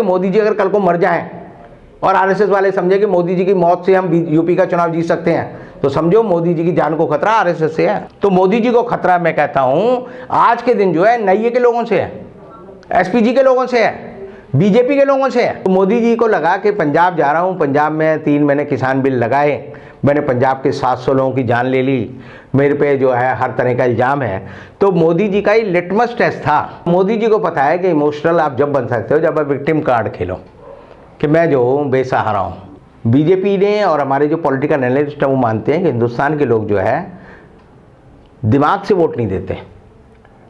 मोदी जी अगर कल को मर जाएं और आरएसएस वाले समझे कि मोदी जी की मौत से हम यूपी का चुनाव जीत सकते हैं, तो समझो मोदी जी की जान को खतरा आरएसएस से है। तो मोदी जी को खतरा मैं कहता हूं आज के दिन जो है नईए के लोगों से है, एसपीजी के लोगों से है, बीजेपी के लोगों से है। तो मोदी जी को लगा कि पंजाब जा रहा हूं, पंजाब में 3 महीने किसान बिल लगाए, मैंने पंजाब के 700 लोगों की जान ले ली, मेरे पे जो है हर तरह का इल्ज़ाम है। तो मोदी जी का ही लिटमस टेस्ट था। मोदी जी को पता है कि इमोशनल आप जब बन सकते हो जब आप विक्टिम कार्ड खेलो कि मैं जो हूँ बेसहारा हूँ। बीजेपी ने और हमारे जो पॉलिटिकल एनालिस्ट हैं वो मानते हैं कि हिंदुस्तान के लोग जो है दिमाग से वोट नहीं देते,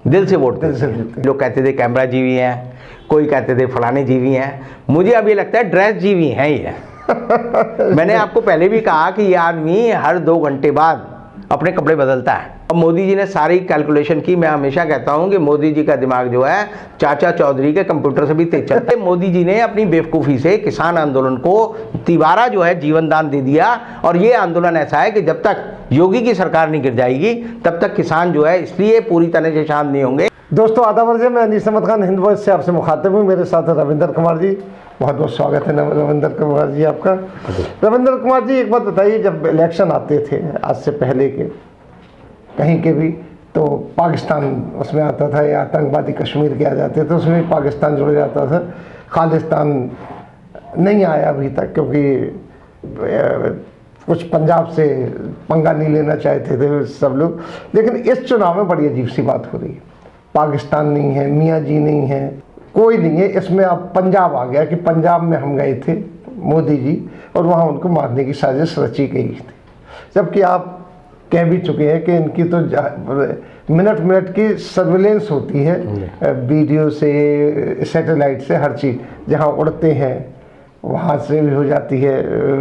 दिल से वोट देते हैं। लोग कहते थे कैमरा जीवी हैं, कोई कहते थे फलाने जीवी हैं, मुझे अब ये लगता है ड्रेस जीवी हैं ये। मैंने आपको पहले भी कहा कि ये आदमी हर 2 घंटे बाद अपने कपड़े बदलता है। अब मोदी जी ने सारी कैलकुलेशन की। मैं हमेशा कहता हूं कि मोदी जी का दिमाग जो है चाचा चौधरी के कंप्यूटर से भी तेज चलता है। मोदी जी ने अपनी बेवकूफ़ी से किसान आंदोलन को तिबारा जो है जीवन दान दे दिया, और ये आंदोलन ऐसा है कि जब तक योगी की सरकार नहीं गिर जाएगी तब तक किसान जो है इसलिए पूरी तरह से शांत नहीं होंगे। दोस्तों आदाब अर्ज़ है, मैं अनीस अहमद खान हिंद वॉइस से आपसे मुखातिब हूँ। मेरे साथ रविंदर कुमार जी, बहुत बहुत स्वागत है रविंदर कुमार जी आपका। रविंदर कुमार जी, एक बात बताइए, जब इलेक्शन आते थे आज से पहले के कहीं के भी, तो पाकिस्तान उसमें आता था या आतंकवादी कश्मीर के आ जाते थे, उसमें पाकिस्तान जुड़ जाता था। खालिस्तान नहीं आया अभी तक, क्योंकि कुछ पंजाब से पंगा नहीं लेना चाहते थे सब लोग। लेकिन इस चुनाव में बड़ी अजीब सी बात हो रही है। पाकिस्तान नहीं है, मियाँ जी नहीं है, कोई नहीं है। इसमें अब पंजाब आ गया कि पंजाब में हम गए थे मोदी जी और वहाँ उनको मारने की साजिश रची गई थी। जबकि आप कह भी चुके हैं कि इनकी तो मिनट मिनट की सर्विलेंस होती है, वीडियो से, सैटेलाइट से, हर चीज़ जहाँ उड़ते हैं वहाँ से भी हो जाती है।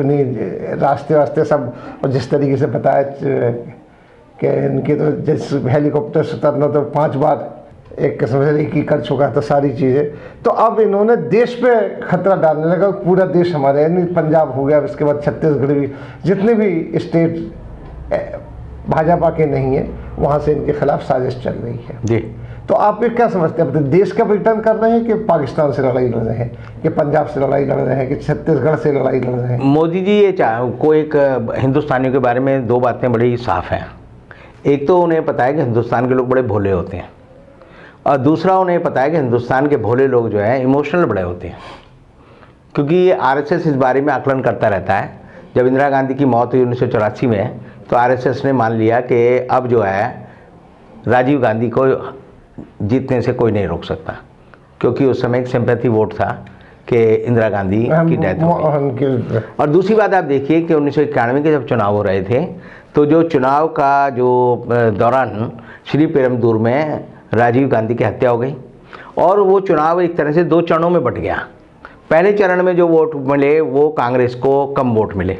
नहीं रास्ते वास्ते सब, और जिस तरीके से बताया कि इनके तो जिस हेलीकॉप्टर से उतरना तो 5 बार एक किस्म से एक ही कर चुका था सारी चीज़ें। तो अब इन्होंने देश पे खतरा डालने लगा। पूरा देश हमारे, यानी पंजाब हो गया, उसके बाद छत्तीसगढ़ भी, जितने भी स्टेट भाजपा के नहीं है वहाँ से इनके खिलाफ साजिश चल रही है जी। तो आप ये क्या समझते हैं, अपने देश का रिटर्न कर रहे हैं कि पाकिस्तान से लड़ाई लड़ रहे हैं, कि पंजाब से लड़ाई लड़ रहे हैं, कि छत्तीसगढ़ से लड़ाई लड़ रहे हैं? मोदी जी ये को एक हिंदुस्तानियों के बारे में 2 बातें बड़ी साफ हैं। एक तो उन्हें पता है कि हिंदुस्तान के लोग बड़े भोले होते हैं, और दूसरा उन्हें पता है कि हिंदुस्तान के भोले लोग जो है इमोशनल बड़े होते हैं। क्योंकि आरएसएस इस बारे में आकलन करता रहता है। जब इंदिरा गांधी की मौत हुई 1984 में, तो आरएसएस ने मान लिया कि अब जो है राजीव गांधी को जीतने से कोई नहीं रोक सकता, क्योंकि उस समय एक सिंपैथी वोट था कि इंदिरा गांधी की डेथ हो गई। और दूसरी बात आप देखिए कि 1991 के जब चुनाव हो रहे थे, तो जो चुनाव का जो दौरान श्री पेरुम्बदूर में राजीव गांधी की हत्या हो गई, और वो चुनाव एक तरह से 2 चरणों में बट गया। पहले चरण में जो वोट मिले वो कांग्रेस को कम वोट मिले,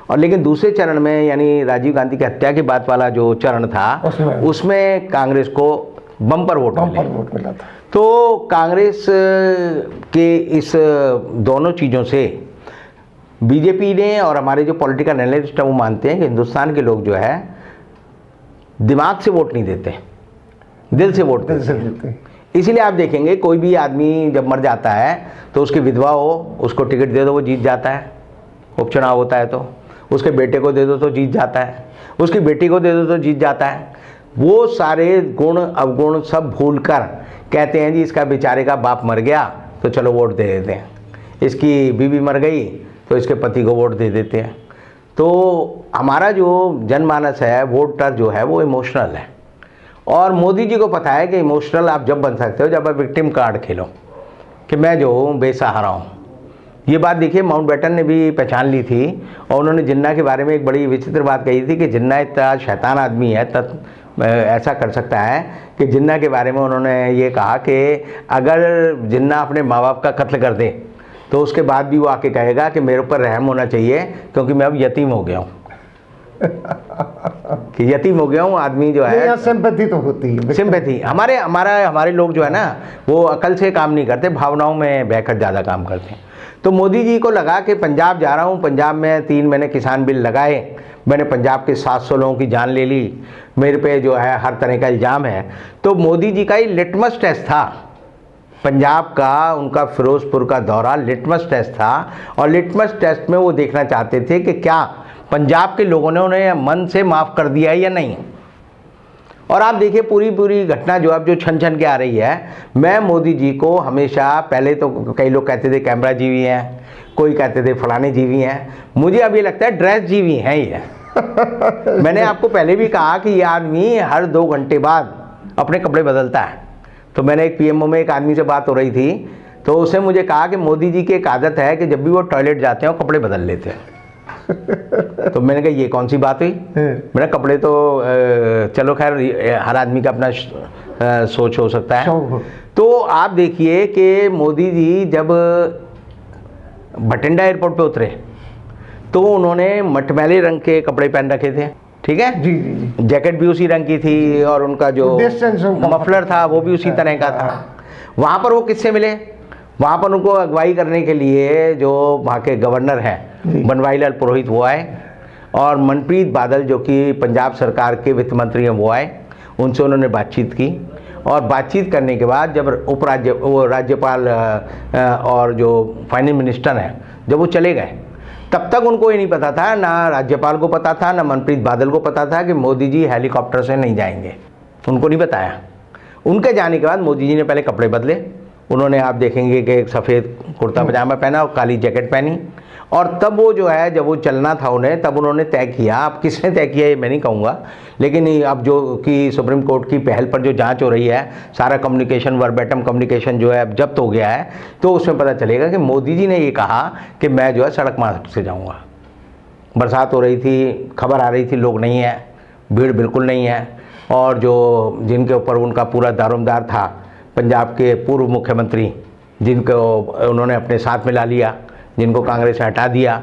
और लेकिन दूसरे चरण में यानी राजीव गांधी की हत्या के बाद वाला जो चरण था उसमें कांग्रेस को बम्पर वोट मिला था। तो कांग्रेस के इस दोनों चीज़ों से बीजेपी ने और हमारे जो पॉलिटिकल एनालिस्ट हैं वो मानते हैं कि हिंदुस्तान के लोग जो है दिमाग से वोट नहीं देते, दिल से वोट देते हैं। इसीलिए आप देखेंगे कोई भी आदमी जब मर जाता है तो उसकी विधवा हो, उसको टिकट दे दो वो जीत जाता है, उपचुनाव होता है तो उसके बेटे को दे दो तो जीत जाता है, उसकी बेटी को दे दो तो जीत जाता है। वो सारे गुण अवगुण सब भूलकर कहते हैं जी इसका बेचारे का बाप मर गया तो चलो वोट दे देते हैं, इसकी बीवी मर गई तो इसके पति को वोट दे देते हैं। तो हमारा जो जनमानस है, वोटर जो है वो इमोशनल है, और मोदी जी को पता है कि इमोशनल आप जब बन सकते हो जब आप विक्टिम कार्ड खेलो कि मैं जो हूँ बेसहारा हूँ। ये बात देखिए माउंटबेटन ने भी पहचान ली थी, और उन्होंने जिन्ना के बारे में एक बड़ी विचित्र बात कही थी कि जिन्ना इतना शैतान आदमी है तब ऐसा कर सकता है कि जिन्ना के बारे में उन्होंने ये कहा कि अगर जिन्ना अपने माँ बाप का कत्ल कर दे तो उसके बाद भी वो आके कहेगा कि मेरे ऊपर रहम होना चाहिए क्योंकि मैं अब यतीम हो गया हूँ। कि यतीम हो गया हूँ आदमी जो है, सिंपैथी तो होती है, सिंपैथी। हमारे लोग जो है ना वो अकल से काम नहीं करते, भावनाओं में बहकर ज़्यादा काम करते हैं। तो मोदी जी को लगा कि पंजाब जा रहा हूँ, पंजाब में 3 महीने किसान बिल लगाए, मैंने पंजाब के 700 लोगों की जान ले ली, मेरे पे जो है हर तरह का इल्ज़ाम है। तो मोदी जी का ही लिटमस टेस्ट था पंजाब का उनका फिरोजपुर का दौरा लिटमस टेस्ट था, और लिटमस टेस्ट में वो देखना चाहते थे कि क्या पंजाब के लोगों ने उन्हें मन से माफ़ कर दिया है या नहीं। और आप देखिए पूरी घटना जो अब जो छन छन के आ रही है। मैं मोदी जी को हमेशा, पहले तो कई लोग कहते थे कैमरा जीवी हैं, कोई कहते थे फलाने जीवी हैं, मुझे अब ये लगता है ड्रेस जीवी हैं ये। मैंने आपको पहले भी कहा कि ये आदमी हर 2 घंटे बाद अपने कपड़े बदलता है। तो मैंने एक पीएमओ में एक आदमी से बात हो रही थी, तो उसने मुझे कहा कि मोदी जी की एक आदत है कि जब भी वो टॉयलेट जाते हैं वो कपड़े बदल लेते हैं। तो मैंने कहा ये कौन सी बात हुई। मेरा कपड़े तो चलो खैर हर आदमी का अपना सोच हो सकता है। तो आप देखिए कि मोदी जी जब भटिंडा एयरपोर्ट पे उतरे तो उन्होंने मटमैले रंग के कपड़े पहन रखे थे, ठीक है जी जी जी। जैकेट भी उसी रंग की थी और उनका जो मफलर था वो भी उसी तरह का था। वहाँ पर वो किससे मिले? वहाँ पर उनको अगुवाई करने के लिए जो वहाँ के गवर्नर हैं बनवारीलाल पुरोहित वो आए, और मनप्रीत बादल जो कि पंजाब सरकार के वित्त मंत्री हैं वो आए। उनसे उन्होंने बातचीत की, और बातचीत करने के बाद जब राज्यपाल और जो फाइनेंस मिनिस्टर हैं जब वो चले गए, तब तक उनको ये नहीं पता था, ना राज्यपाल को पता था ना मनप्रीत बादल को पता था कि मोदी जी हेलीकॉप्टर से नहीं जाएंगे। उनको नहीं बताया। उनके जाने के बाद मोदी जी ने पहले कपड़े बदले। उन्होंने, आप देखेंगे कि एक सफ़ेद कुर्ता पजामा पहना और काली जैकेट पहनी, और तब वो जो है जब वो चलना था उन्हें, तब उन्होंने तय किया, अब किसने तय किया ये मैं नहीं कहूँगा, लेकिन अब जो कि सुप्रीम कोर्ट की पहल पर जो जांच हो रही है, सारा कम्युनिकेशन, वर्बैटम कम्युनिकेशन जो है अब जब्त हो गया है, तो उसमें पता चलेगा कि मोदी जी ने ये कहा कि मैं जो है सड़क मार्ग से जाऊँगा। बरसात हो रही थी, खबर आ रही थी लोग नहीं है, भीड़ बिल्कुल नहीं है, और जो जिनके ऊपर उनका पूरा दारोमदार था, पंजाब के पूर्व मुख्यमंत्री जिनको उन्होंने अपने साथ में ला लिया, जिनको कांग्रेस से हटा दिया,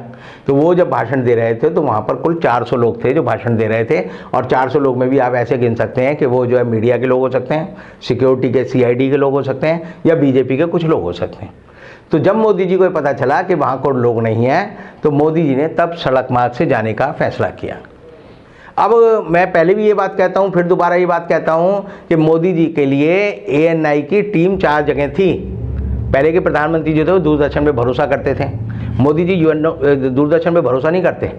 तो वो जब भाषण दे रहे थे तो वहाँ पर कुल 400 लोग थे जो भाषण दे रहे थे। और 400 लोग में भी आप ऐसे गिन सकते हैं कि वो जो है मीडिया के लोग हो सकते हैं, सिक्योरिटी के CID के लोग हो सकते हैं, या बीजेपी के कुछ लोग हो सकते हैं। तो जब मोदी जी को पता चला कि वहाँ कोई लोग नहीं हैं, तो मोदी जी ने तब सड़क मार्ग से जाने का फैसला किया। अब मैं पहले भी ये बात कहता हूँ, फिर दोबारा ये बात कहता हूँ कि मोदी जी के लिए ANI की टीम 4 जगह थी। पहले के प्रधानमंत्री जो थे वो दूरदर्शन पे भरोसा करते थे। मोदी जी दूरदर्शन पे भरोसा नहीं करते।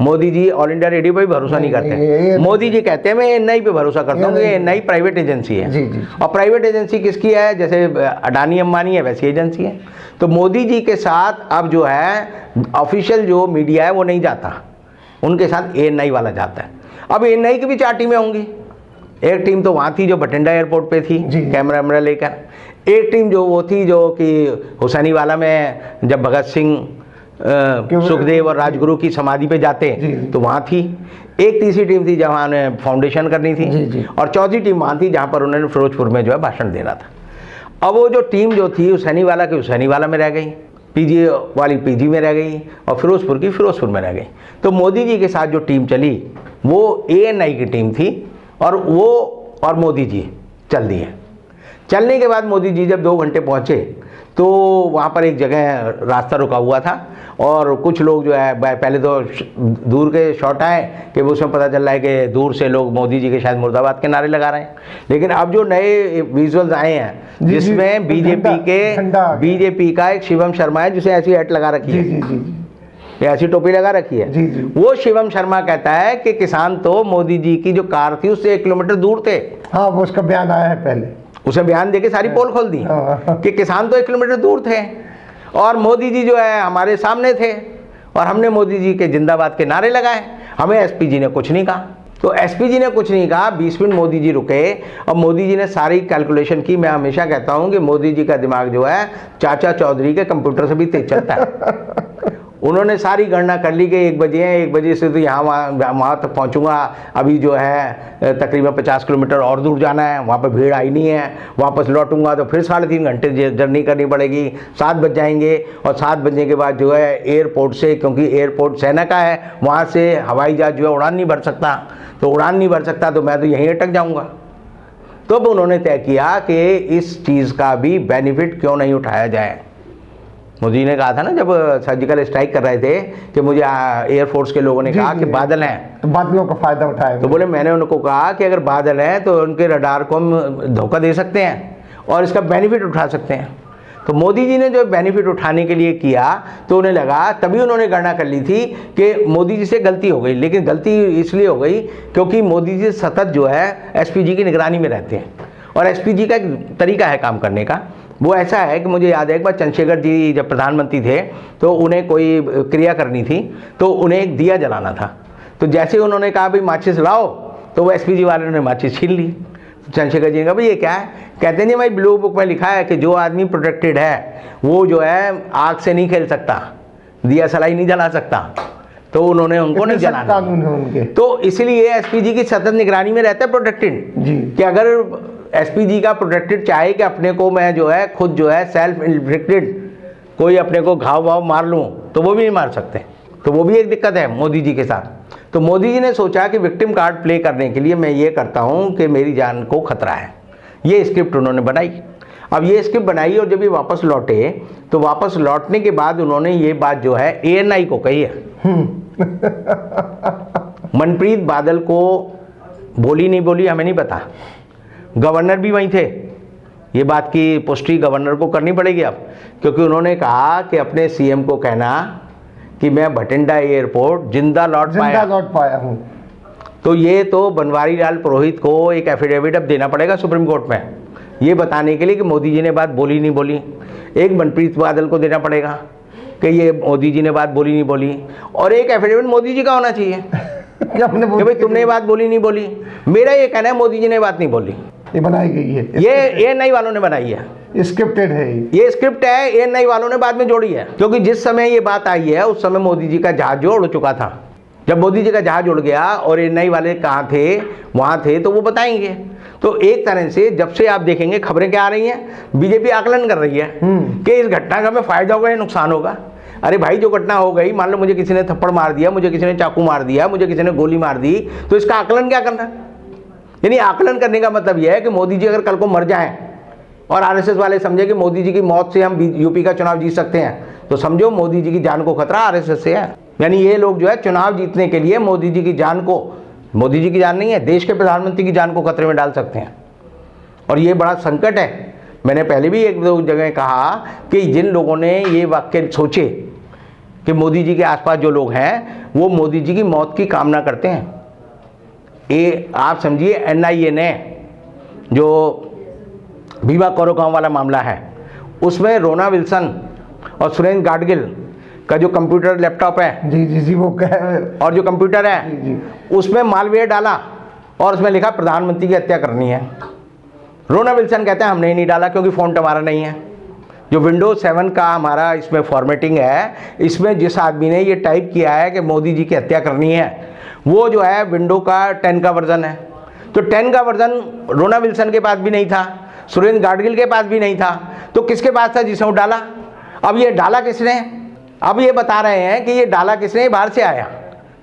Modi ji all India radio पे भी भरोसा नहीं करते। मोदी जी कहते हैं मैं ANI पे भरोसा करता हूँ, ये ANI प्राइवेट एजेंसी है। जी जी। और प्राइवेट एजेंसी किसकी है? जैसे अडानी अंबानी है वैसी एजेंसी है। तो मोदी जी के साथ अब जो है ऑफिशियल जो मीडिया है वो नहीं जाता, उनके साथ ANI वाला जाता है। अब ANI की भी 4 टीमें होंगी। एक टीम तो वहाँ थी जो भटिंडा एयरपोर्ट पे थी कैमरा वैमरा लेकर, एक टीम जो वो थी जो कि हुसैनीवाला में जब भगत सिंह, सुखदेव और राजगुरु की समाधि पे जाते तो वहाँ थी, एक तीसरी टीम थी जहाँ उन्हें फाउंडेशन करनी थी, और चौथी टीम वहाँ थी जहाँ पर उन्होंने फिरोजपुर में जो है भाषण देना था। अब वो जो टीम जो थी हुसैनीवाला की हुसैनीवाला में रह गई, PG वाली PG में रह गई, और फिरोजपुर की फिरोजपुर में रह गई। तो मोदी जी के साथ जो टीम चली वो ANI की टीम थी, और वो और मोदी जी चल दिए। चलने के बाद मोदी जी जब 2 घंटे पहुँचे तो वहाँ पर एक जगह रास्ता रुका हुआ था, और कुछ लोग जो है पहले तो दूर के शॉट आए कि उसमें पता चल रहा है कि दूर से लोग मोदी जी के शायद मुर्दाबाद के नारे लगा रहे हैं। लेकिन अब जो नए विजुअल्स आए हैं जिसमें बीजेपी का एक शिवम शर्मा है जिसे ऐसी हैट लगा रखी है, ऐसी टोपी लगा रखी है, वो शिवम शर्मा कहता है कि किसान तो मोदी जी की जो कार थी उससे 1 किलोमीटर दूर थे। हाँ, वो उसका बयान आया है पहले, उसे बयान देके सारी पोल खोल दी कि किसान तो 1 किलोमीटर दूर थे और मोदी जी जो है हमारे सामने थे, और हमने मोदी जी के जिंदाबाद के नारे लगाए, हमें SP जी ने कुछ नहीं कहा। तो SP जी ने कुछ नहीं कहा, 20 मिनट मोदी जी रुके, और मोदी जी ने सारी कैलकुलेशन की। मैं हमेशा कहता हूँ कि मोदी जी का दिमाग जो है चाचा चौधरी के कंप्यूटर से भी तेज चलता है। उन्होंने सारी गणना कर ली कि 1 बजे हैं, 1 बजे से तो यहाँ वहाँ तक पहुँचूंगा, अभी जो है तकरीबन 50 किलोमीटर और दूर जाना है, वहाँ पर भीड़ आई नहीं है, वापस लौटूंगा तो फिर 3.5 घंटे जर्नी करनी पड़ेगी, 7 बज जाएंगे, और 7 बजने के बाद जो है एयरपोर्ट से, क्योंकि एयरपोर्ट सेना का है, वहाँ से हवाई जहाज जो है उड़ान नहीं भर सकता, तो उड़ान नहीं भर सकता तो मैं तो यहीं अटक जाऊँगा। तो अब उन्होंने तय किया कि इस चीज़ का भी बेनिफिट क्यों नहीं उठाया जाए। मोदी ने कहा था ना जब सर्जिकल स्ट्राइक कर रहे थे कि मुझे एयरफोर्स के लोगों ने कहा कि बादल हैं तो बादलों का फायदा उठाया, तो बोले मैंने उनको कहा कि अगर बादल हैं तो उनके रडार को हम धोखा दे सकते हैं, और इसका बेनिफिट उठा सकते हैं। तो मोदी जी ने जो बेनिफिट उठाने के लिए किया तो उन्हें लगा, तभी उन्होंने गणना कर ली थी कि मोदी जी से गलती हो गई, लेकिन गलती इसलिए हो गई क्योंकि मोदी जी सतत जो है एसपीजी की निगरानी में रहते हैं। और एसपीजी का एक तरीका है काम करने का, वो ऐसा है कि मुझे याद है एक बार चंद्रशेखर जी जब प्रधानमंत्री थे तो उन्हें कोई क्रिया करनी थी, तो उन्हें एक दिया जलाना था। तो जैसे उन्होंने कहा भाई माचिस लाओ, तो वो एसपीजी वाले ने माचिस छीन ली। चंद्रशेखर जी ने कहा भाई ये क्या है? कहते नहीं भाई ब्लू बुक में लिखा है कि जो आदमी प्रोटेक्टेड है वो जो है आग से नहीं खेल सकता, दिया सलाई नहीं जला सकता। तो उन्होंने उनको नहीं जलाना कानून है उनके। तो इसलिए एसपीजी की सतत निगरानी में रहता है प्रोटेक्टेड जी। कि अगर एसपीजी का प्रोटेक्टेड चाहे कि अपने को मैं जो है खुद जो है सेल्फ इन्फिक्टेड कोई अपने को घाव वाव मार लूँ तो वो भी नहीं मार सकते। तो वो भी एक दिक्कत है मोदी जी के साथ। तो मोदी जी ने सोचा कि विक्टिम कार्ड प्ले करने के लिए मैं ये करता हूँ कि मेरी जान को खतरा है। ये स्क्रिप्ट उन्होंने बनाई। अब ये स्क्रिप्ट बनाई और जब ये वापस लौटे तो वापस लौटने के बाद उन्होंने ये बात जो है एएनआई को कही है। मनप्रीत बादल को बोली नहीं बोली हमें नहीं पता, गवर्नर भी वहीं थे। ये बात की पुष्टि गवर्नर को करनी पड़ेगी अब, क्योंकि उन्होंने कहा कि अपने सीएम को कहना कि मैं भटिंडा एयरपोर्ट जिंदा लौट पाया हूँ। तो ये तो बनवारी लाल पुरोहित को एक एफिडेविट अब देना पड़ेगा सुप्रीम कोर्ट में, ये बताने के लिए कि मोदी जी ने बात बोली नहीं बोली। एक मनप्रीत बादल को देना पड़ेगा कि ये मोदी जी ने बात बोली नहीं बोली, और एक एफिडेविट मोदी जी का होना चाहिए कि भाई तुमने ये बात बोली नहीं बोली। मेरा ये कहना है मोदी जी ने बात नहीं बोली, ये बनाई गई है, ये नई वालों ने बनाई है, स्क्रिप्टेड है, ये स्क्रिप्ट है, ये नई वालों ने बाद में जोड़ी है। क्योंकि जिस समय ये बात आई है उस समय मोदी जी का जहाज जो उड़ चुका था। जब मोदी जी का जहाज उड़ गया और ये नई वाले कहाँ थे, वहाँ थे, तो वो बताएंगे। तो एक तरह से जब से आप देखेंगे खबरें क्या आ रही हैं, बीजेपी आकलन कर रही है कि इस घटना का हमें फायदा होगा या नुकसान होगा। अरे भाई जो घटना हो गई, मान लो मुझे किसी ने थप्पड़ मार दिया, मुझे किसी ने चाकू मार दिया, मुझे किसी ने गोली मार दी, तो इसका आकलन क्या करना? यानी आकलन करने का मतलब यह है कि मोदी जी अगर कल को मर जाएं और आरएसएस वाले समझे कि मोदी जी की मौत से हम यूपी का चुनाव जीत सकते हैं, तो समझो मोदी जी की जान को खतरा आरएसएस से है। यानी ये लोग जो है चुनाव जीतने के लिए मोदी जी की जान को, मोदी जी की जान नहीं है, देश के प्रधानमंत्री की जान को खतरे में डाल सकते हैं। और ये बड़ा संकट है। मैंने पहले भी एक दो जगह कहा कि जिन लोगों ने ये वाक्य सोचे कि मोदी जी के आसपास जो लोग हैं वो मोदी जी की मौत की कामना करते हैं। ये आप समझिए एनआईए ने जो भीमा कोरेगांव वाला मामला है उसमें रोना विल्सन और सुरेंद्र गाडगिल का जो कंप्यूटर लैपटॉप है, जी वो और जो कंप्यूटर है जी, उसमें मालवेयर डाला और उसमें लिखा प्रधानमंत्री की हत्या करनी है। रोना विल्सन कहते हैं हमने ही नहीं डाला क्योंकि फ़ॉन्ट हमारा नहीं है। जो विंडोज 7 का हमारा इसमें फॉर्मेटिंग है, इसमें जिस आदमी ने ये टाइप किया है कि मोदी जी की हत्या करनी है, वो जो है विंडो का 10 का वर्जन है। तो 10 का वर्जन रोना विल्सन के पास भी नहीं था, सुरेंद्र गाडगिल के पास भी नहीं था, तो किसके पास था जिसने वो डाला? अब ये डाला किसने? अब ये बता रहे हैं कि ये डाला किसने, बाहर से आया।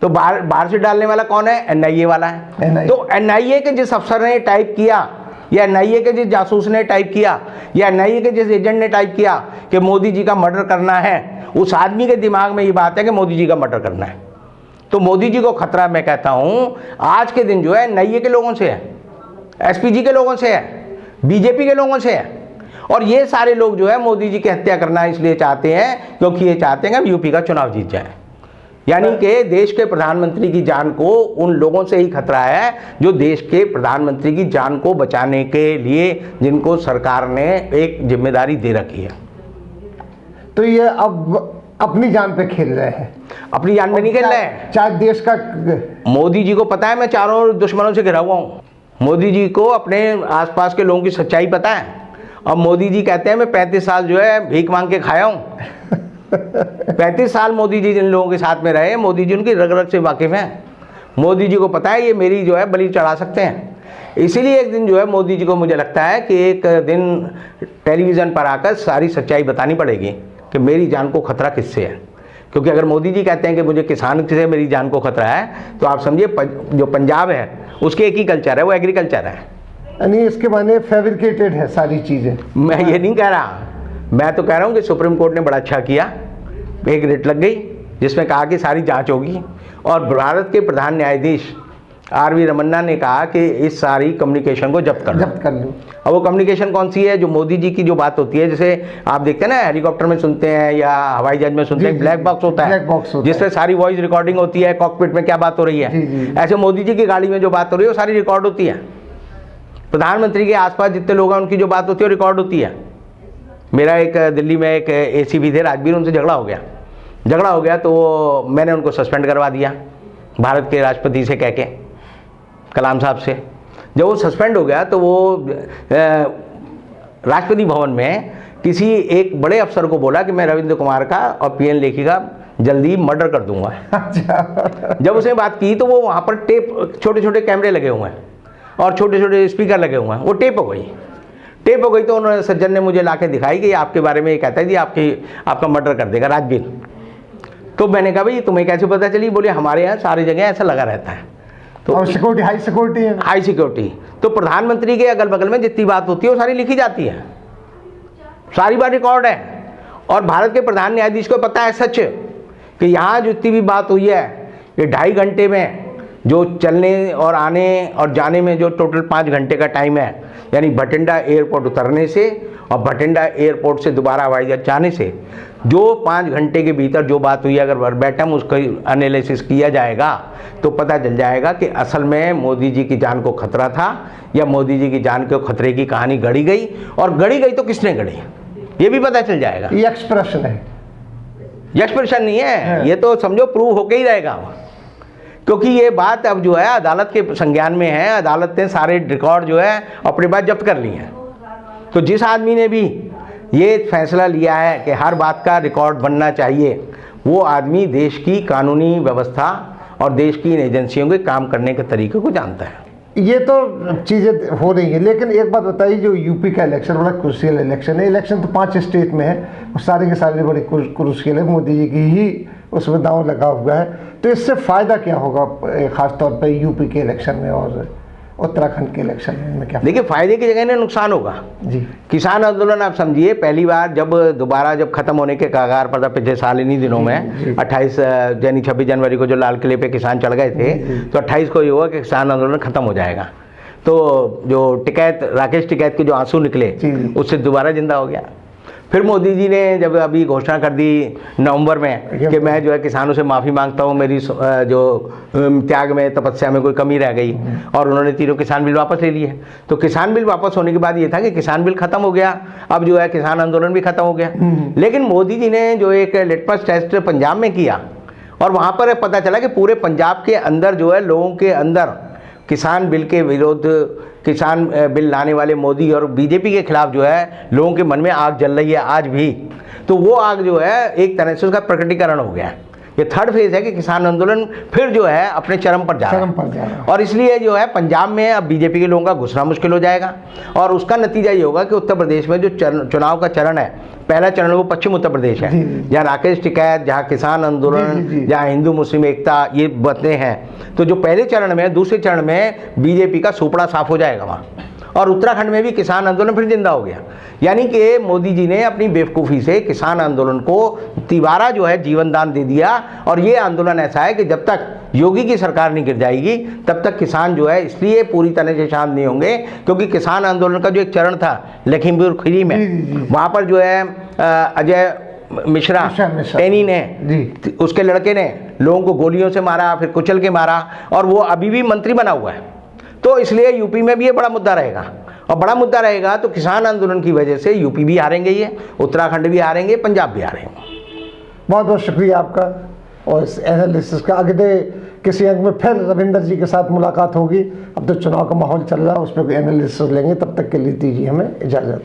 तो बाहर से डालने वाला कौन है? एनआईए वाला है। तो एनआईए के जिस अफसर ने टाइप किया, या एनआईए के जिस जासूस ने टाइप किया, या एनआईए के जिस एजेंट ने टाइप किया कि मोदी जी का मर्डर करना है, उस आदमी के दिमाग में ये बात है कि मोदी जी का मर्डर करना है। तो मोदी जी को खतरा, मैं कहता हूँ आज के दिन जो है एनआईए के लोगों से है, एसपीजी के लोगों से है, बीजेपी के लोगों से है। और ये सारे लोग जो है मोदी जी की हत्या करना इसलिए चाहते हैं क्योंकि ये चाहते हैं कि यूपी का चुनाव जीत जाए। यानी कि देश के प्रधानमंत्री की जान को उन लोगों से ही खतरा है जो देश के प्रधानमंत्री की जान को बचाने के लिए, जिनको सरकार ने एक जिम्मेदारी दे रखी है। तो ये अब अपनी जान पे खेल रहे हैं, अपनी जान में नहीं खेल रहे हैं। चाहे देश का, मोदी जी को पता है मैं चारों दुश्मनों से घिरा हुआ हूँ। मोदी जी को अपने आसपास के लोगों की सच्चाई पता है। अब मोदी जी कहते हैं मैं 35 साल जो है भीख मांग के खाया हूँ। 35 साल मोदी जी जिन लोगों के साथ में रहे, मोदी जी उनकी रग रग से वाकिफ़ हैं। मोदी जी को पता है ये मेरी जो है बलि चढ़ा सकते हैं। इसीलिए एक दिन जो है मोदी जी को मुझे लगता है कि एक दिन टेलीविज़न पर आकर सारी सच्चाई बतानी पड़ेगी कि मेरी जान को खतरा किससे है। क्योंकि अगर मोदी जी कहते हैं कि मुझे किसान से मेरी जान को खतरा है, तो आप समझिए जो पंजाब है उसके एक ही कल्चर है, वो एग्रीकल्चर है। यानी इसके माने फैब्रिकेटेड है सारी चीज़ें। मैं ये नहीं कह रहा, मैं तो कह रहा हूँ कि सुप्रीम कोर्ट ने बड़ा अच्छा किया, एक रिट लग गई जिसमें कहा कि सारी जांच होगी और भारत के प्रधान न्यायाधीश आर.वी. रमन्ना ने कहा कि इस सारी कम्युनिकेशन को जब्त कर लो। जब्त कर लो। अब वो कम्युनिकेशन कौन सी है? जो मोदी जी की जो बात होती है, जैसे आप देखते हैं ना हेलीकॉप्टर में सुनते हैं या हवाई जहाज में सुनते हैं, ब्लैक बॉक्स होता है, ब्लैक बॉक्स होता जिससे सारी वॉइस रिकॉर्डिंग होती है, कॉकपिट में क्या बात हो रही है। ऐसे मोदी जी की गाड़ी में जो बात हो रही है वो सारी रिकॉर्ड होती है। प्रधानमंत्री के आसपास जितने लोग हैं उनकी जो बात होती है वो रिकॉर्ड होती है। मेरा एक दिल्ली में एक ACP थे राजवीर, उनसे झगड़ा हो गया तो मैंने उनको सस्पेंड करवा दिया भारत के राष्ट्रपति से कह के, कलाम साहब से। जब वो सस्पेंड हो गया तो वो राष्ट्रपति भवन में किसी एक बड़े अफसर को बोला कि मैं रविंद्र कुमार का और PN लेखी का जल्दी मर्डर कर दूंगा। जब उसने बात की तो वो वहाँ पर टेप, छोटे छोटे कैमरे लगे हुए हैं और छोटे छोटे स्पीकर लगे हुए हैं, वो टेप हो गई तो उन्होंने सज्जन ने मुझे लाके दिखाई कि आपके बारे में ये कहता है जी आपका मर्डर कर देगा राजवीर। तो मैंने कहा भाई तुम्हें कैसे पता चली? बोले हमारे यहाँ सारी जगह ऐसा लगा रहता है। तो और सिक्योरिटी, हाई सिक्योरिटी। तो प्रधानमंत्री के अगल बगल में जितनी बात होती है वो सारी लिखी जाती है, सारी बात रिकॉर्ड है। और भारत के प्रधान न्यायाधीश को पता है सच कि यहाँ जितनी भी बात हुई है ये 2.5 घंटे में जो चलने और आने और जाने में जो टोटल 5 घंटे का टाइम है, यानी भटिंडा एयरपोर्ट उतरने से और भटिंडा एयरपोर्ट से दोबारा हवाई जहाज जाने से जो 5 घंटे के भीतर जो बात हुई, अगर वर्बैटम उसका एनालिसिस किया जाएगा तो पता चल जाएगा कि असल में मोदी जी की जान को खतरा था या मोदी जी की जान के खतरे की कहानी गढ़ी गई, और गढ़ी गई तो किसने गढ़ी ये भी पता चल जाएगा। ये एक्सप्रेशन है, ये एक्सप्रेशन नहीं है, ये तो समझो प्रूव होके ही रहेगा, क्योंकि ये बात अब जो है अदालत के संज्ञान में है। अदालत ने सारे रिकॉर्ड जो है अपने पास जब्त कर लिए हैं। तो जिस आदमी ने भी ये फैसला लिया है कि हर बात का रिकॉर्ड बनना चाहिए, वो आदमी देश की कानूनी व्यवस्था और देश की इन एजेंसियों के काम करने के तरीके को जानता है। ये तो चीज़ें हो रही हैं, लेकिन एक बात बताइए, जो यूपी का इलेक्शन बड़ा क्रूशियल इलेक्शन है। इलेक्शन तो 5 स्टेट में है, सारे के सारे बड़े क्रूशियल है, मोदी जी की ही उसमें दांव लगा हुआ है। तो इससे फ़ायदा क्या होगा ख़ास तौर पर यूपी के इलेक्शन में और उत्तराखंड के इलेक्शन में? क्या देखिए, फ़ायदे की जगह ना नुकसान होगा जी। किसान आंदोलन आप समझिए, पहली बार जब ख़त्म होने के कगार पर था पिछले साल इन्हीं दिनों में 28 यानी 26 जनवरी को जो लाल किले पे किसान चढ़ गए थे, तो 28 को ये हुआ कि किसान आंदोलन ख़त्म हो जाएगा। तो जो राकेश टिकैत के जो आंसू निकले उससे दोबारा जिंदा हो गया। फिर मोदी जी ने जब अभी घोषणा कर दी नवंबर में कि मैं जो है किसानों से माफ़ी मांगता हूँ, मेरी जो त्याग में तपस्या में कोई कमी रह गई, और उन्होंने तीनों किसान बिल वापस ले लिए। तो किसान बिल वापस होने के बाद ये था कि किसान बिल खत्म हो गया, अब जो है किसान आंदोलन भी खत्म हो गया। लेकिन मोदी जी ने जो एक लिटमस टेस्ट पंजाब में किया, और वहाँ पर पता चला कि पूरे पंजाब के अंदर जो है लोगों के अंदर किसान बिल के विरोध, किसान बिल लाने वाले मोदी और बीजेपी के खिलाफ जो है लोगों के मन में आग जल रही है आज भी। तो वो आग जो है एक तरह से उसका प्रकटीकरण हो गया है। ये थर्ड फेज है कि किसान आंदोलन फिर जो है अपने चरम पर जा रहा है, और इसलिए जो है पंजाब में अब बीजेपी के लोगों का घुसना मुश्किल हो जाएगा। और उसका नतीजा ये होगा कि उत्तर प्रदेश में जो चुनाव का चरण है, पहला चरण वो पश्चिम उत्तर प्रदेश है, जहाँ राकेश टिकैत, जहाँ किसान आंदोलन, जहाँ हिंदू मुस्लिम एकता ये बातें हैं। तो जो पहले चरण में, दूसरे चरण में बीजेपी का सुपड़ा साफ हो जाएगा वहाँ, और उत्तराखंड में भी किसान आंदोलन फिर जिंदा हो गया। यानी कि मोदी जी ने अपनी बेवकूफ़ी से किसान आंदोलन को तिबारा जो है जीवन दान दे दिया। और ये आंदोलन ऐसा है कि जब तक योगी की सरकार नहीं गिर जाएगी तब तक किसान जो है इसलिए पूरी तरह से शांत नहीं होंगे, क्योंकि किसान आंदोलन का जो एक चरण था लखीमपुर खीरी में, वहाँ पर जो है अजय मिश्रा टेनी ने, उसके लड़के ने लोगों को गोलियों से मारा, फिर कुचल के मारा, और वो अभी भी मंत्री बना हुआ है। तो इसलिए यूपी में भी ये बड़ा मुद्दा रहेगा, और बड़ा मुद्दा रहेगा तो किसान आंदोलन की वजह से यूपी भी हारेंगे, ये उत्तराखंड भी हारेंगे, पंजाब भी हारेंगे। बहुत बहुत शुक्रिया आपका और इस एनालिसिस का। अगले किसी अंक में फिर रविंदर जी के साथ मुलाकात होगी। अब तो चुनाव का माहौल चल रहा है, उस पर भी एनालिसिस लेंगे। तब तक के लिए दीजिए हमें इजाज़त।